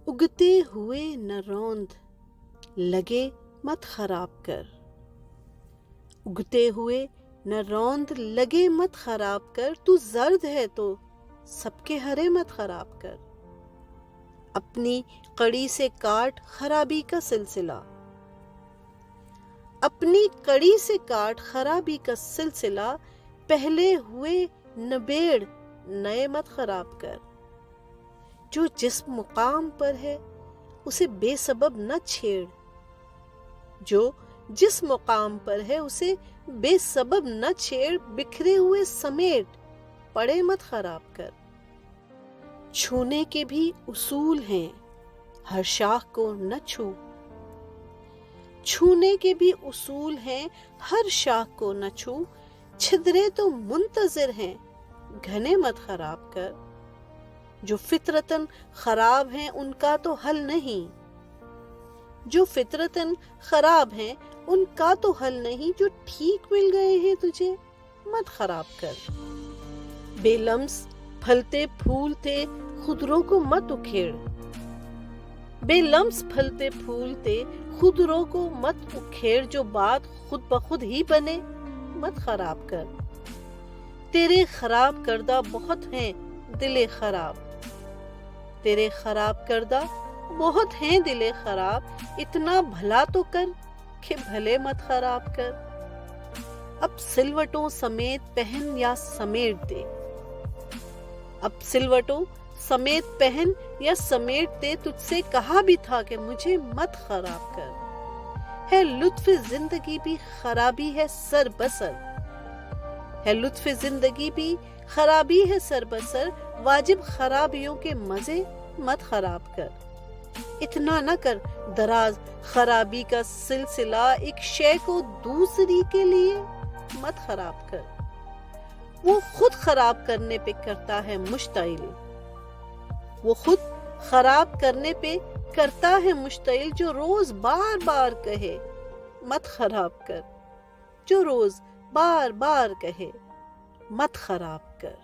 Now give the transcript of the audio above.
اگتے ہوئے نہ روند لگے مت خراب کر، اگتے ہوئے نہ روند لگے مت خراب کر، تو زرد ہے تو سب کے ہرے مت خراب کر، اپنی کڑی سے کاٹ خرابی کا سلسلہ، اپنی کڑی سے کاٹ خرابی کا سلسلہ، پہلے ہوئے نبیڑ نئے مت خراب کر، جو جس مقام پر ہے اسے بے سبب نہ چھیڑ، جو جس مقام پر ہے اسے بے سبب نہ چھیڑ، بکھرے ہوئے سمیٹ پڑے مت خراب کر، چھونے کے بھی اصول ہیں ہر شاخ کو نہ چھو، چھونے کے بھی اصول ہیں ہر شاخ کو نہ چھو، چھدرے تو منتظر ہیں گھنے مت خراب کر، جو فطرتاً خراب ہیں ان کا تو حل نہیں، جو فطرتاً خراب ہیں ان کا تو حل نہیں، جو ٹھیک مل گئے ہیں تجھے مت خراب کر، بے لمس پھلتے پھولتے خودرو کو مت اکھیڑ، بے لمس پھلتے پھولتے خودرو کو مت اکھیڑ، جو بات خود بخود ہی بنے مت خراب کر، تیرے خراب کردہ بہت ہیں دل خراب، تیرے خراب کردہ بہت ہیں دل خراب، اتنا بھلا تو کر کہ بھلے مت خراب کر، اب سلوٹوں سمیت پہن یا سمیٹ دے، اب سلوٹوں سمیت پہن یا سمیٹ دے، تجھ سے کہا بھی تھا کہ مجھے مت خراب کر، ہے لطف زندگی بھی خرابی ہے سر بسر، ہے لطف زندگی بھی خرابی ہے سر بسر، واجب خرابیوں کے مزے مت خراب کر، اتنا نہ کر دراز خرابی کا سلسلہ، ایک شے کو دوسری کے لیے مت خراب کر، وہ خود خراب کرنے پہ کرتا ہے مشتعل، وہ خود خراب کرنے پہ کرتا ہے مشتعل، جو روز بار بار کہے مت خراب کر، جو روز بار بار کہے مت خراب کر۔